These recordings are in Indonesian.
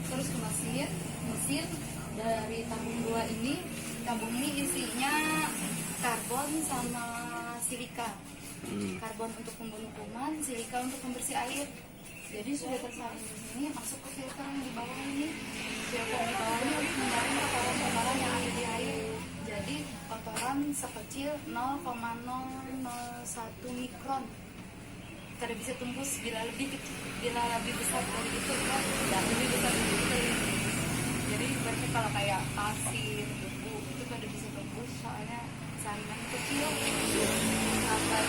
Terus ke mesin dari tabung ini isinya karbon sama silika. Karbon untuk membunuh kuman, silika untuk membersih air. Jadi sudah tersalin di sini, masuk ke filter yang di bawah ini. Filter di bawah ini untuk menyaring kotoran-kotoran yang ada di air. Jadi kotoran sekecil 0,001 mikron. Tidak bisa tembus bila lebih besar dari itu kan lebih besar dari itu. Jadi berarti kalau kayak pasir, debu itu kada bisa tembus soalnya saringan kecil. Sampai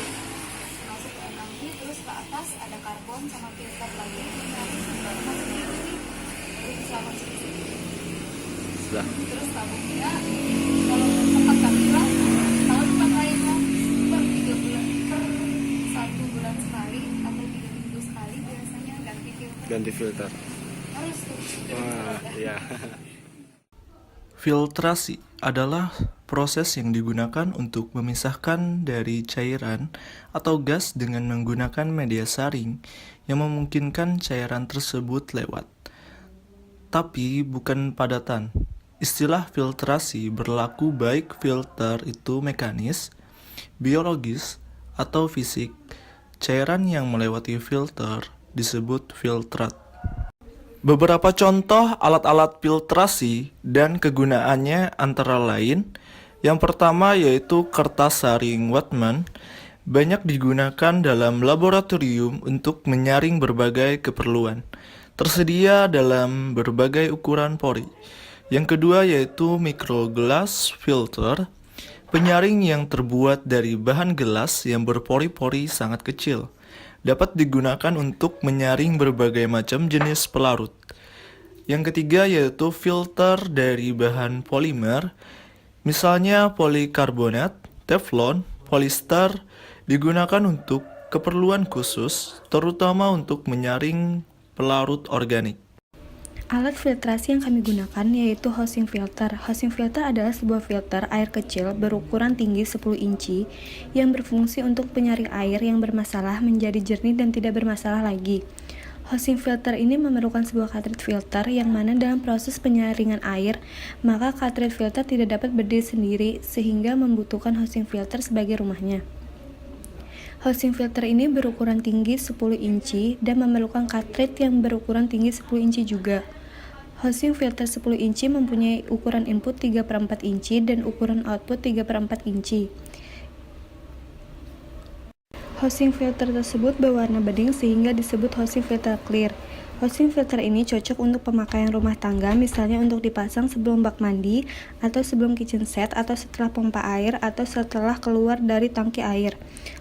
masuk ke 6 terus ke atas ada karbon sama filter lagi. Nanti baru masuk ke sini baru bisa masuk ke sini. Terus tabungnya kalau tempat kamera kalau tempat lainnya per 3 bulan per 1 bulan sekali atau 3 minggu sekali biasanya ganti filter. Harus tuh. Wah, iya. Filtrasi adalah proses yang digunakan untuk memisahkan dari cairan atau gas dengan menggunakan media saring yang memungkinkan cairan tersebut lewat. Tapi bukan padatan. Istilah filtrasi berlaku baik filter itu mekanis, biologis, atau fisik. Cairan yang melewati filter disebut filtrat. Beberapa contoh alat-alat filtrasi dan kegunaannya antara lain, yang pertama yaitu kertas saring Whatman, banyak digunakan dalam laboratorium untuk menyaring berbagai keperluan. Tersedia dalam berbagai ukuran pori. Yang kedua yaitu microglass filter, penyaring yang terbuat dari bahan gelas yang berpori-pori sangat kecil. Dapat digunakan untuk menyaring berbagai macam jenis pelarut. Yang ketiga yaitu filter dari bahan polimer, misalnya polikarbonat, teflon, polister, digunakan untuk keperluan khusus, terutama untuk menyaring pelarut organik. Alat filtrasi yang kami gunakan yaitu housing filter. Housing filter adalah sebuah filter air kecil berukuran tinggi 10 inci yang berfungsi untuk penyaring air yang bermasalah menjadi jernih dan tidak bermasalah lagi. Housing filter ini memerlukan sebuah cartridge filter yang mana dalam proses penyaringan air, maka cartridge filter tidak dapat berdiri sendiri sehingga membutuhkan housing filter sebagai rumahnya. Housing filter ini berukuran tinggi 10 inci dan memerlukan cartridge yang berukuran tinggi 10 inci juga. Housing filter 10 inci mempunyai ukuran input 3/4 inci dan ukuran output 3/4 inci. Housing filter tersebut berwarna bening sehingga disebut housing filter clear. Housing filter ini cocok untuk pemakaian rumah tangga, misalnya untuk dipasang sebelum bak mandi, atau sebelum kitchen set, atau setelah pompa air, atau setelah keluar dari tangki air.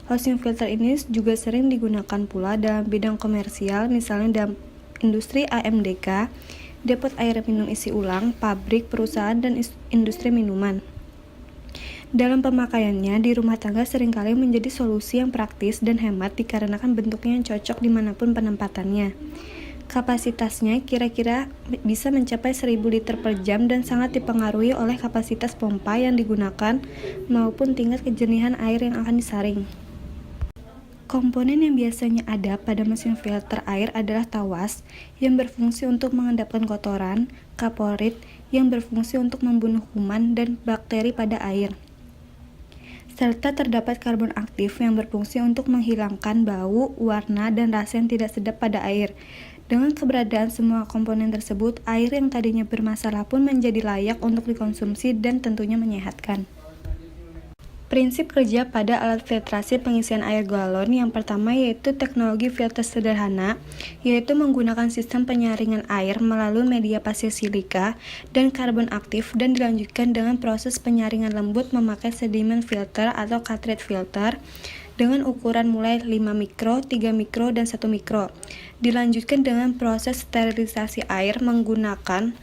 Housing filter ini juga sering digunakan pula dalam bidang komersial, misalnya dalam industri AMDK, depot air minum isi ulang, pabrik, perusahaan, dan industri minuman. Dalam pemakaiannya, di rumah tangga seringkali menjadi solusi yang praktis dan hemat dikarenakan bentuknya yang cocok dimanapun penempatannya. Kapasitasnya kira-kira bisa mencapai 1000 liter per jam dan sangat dipengaruhi oleh kapasitas pompa yang digunakan maupun tingkat kejernihan air yang akan disaring. Komponen yang biasanya ada pada mesin filter air adalah tawas yang berfungsi untuk mengendapkan kotoran, kaporit yang berfungsi untuk membunuh kuman dan bakteri pada air, serta terdapat karbon aktif yang berfungsi untuk menghilangkan bau, warna, dan rasa yang tidak sedap pada air. Dengan keberadaan semua komponen tersebut, air yang tadinya bermasalah pun menjadi layak untuk dikonsumsi dan tentunya menyehatkan. Prinsip kerja pada alat filtrasi pengisian air galon yang pertama yaitu teknologi filter sederhana, yaitu menggunakan sistem penyaringan air melalui media pasir silika dan karbon aktif dan dilanjutkan dengan proses penyaringan lembut memakai sedimen filter atau cartridge filter dengan ukuran mulai 5 mikro, 3 mikro, dan 1 mikro. Dilanjutkan dengan proses sterilisasi air menggunakan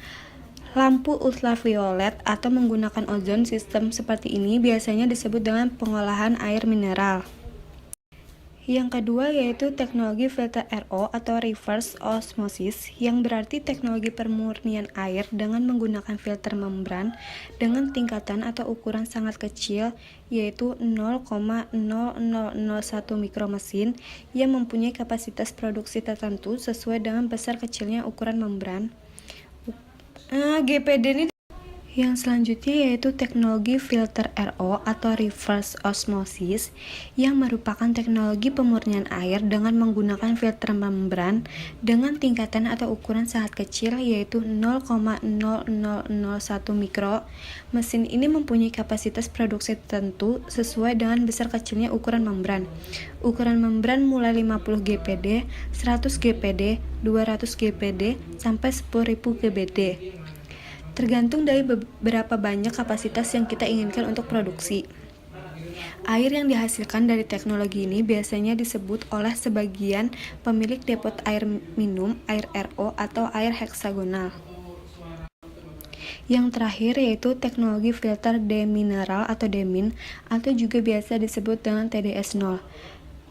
lampu ultraviolet atau menggunakan ozon. Sistem seperti ini biasanya disebut dengan pengolahan air mineral. Yang kedua yaitu teknologi filter RO atau reverse osmosis, yang berarti teknologi pemurnian air dengan menggunakan filter membran dengan tingkatan atau ukuran sangat kecil yaitu 0,0001 mikromesin yang mempunyai kapasitas produksi tertentu sesuai dengan besar kecilnya ukuran membran. GPD ini. Yang selanjutnya yaitu teknologi filter RO atau reverse osmosis, yang merupakan teknologi pemurnian air dengan menggunakan filter membran dengan tingkatan atau ukuran sangat kecil yaitu 0,0001 mikro. Mesin ini mempunyai kapasitas produksi tertentu sesuai dengan besar kecilnya ukuran membran. Ukuran membran mulai 50 GPD, 100 GPD, 200 GPD, sampai 10.000 GPD. Tergantung dari beberapa banyak kapasitas yang kita inginkan untuk produksi. Air yang dihasilkan dari teknologi ini biasanya disebut oleh sebagian pemilik depot air minum, air RO, atau air heksagonal. Yang terakhir yaitu teknologi filter demineral atau demin, atau juga biasa disebut dengan TDS0,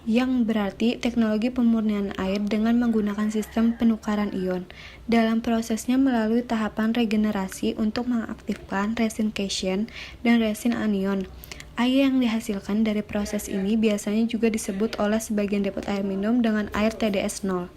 yang berarti teknologi pemurnian air dengan menggunakan sistem penukaran ion. Dalam prosesnya melalui tahapan regenerasi untuk mengaktifkan resin cation dan resin anion. Air yang dihasilkan dari proses ini biasanya juga disebut oleh sebagian depot air minum dengan air TDS0.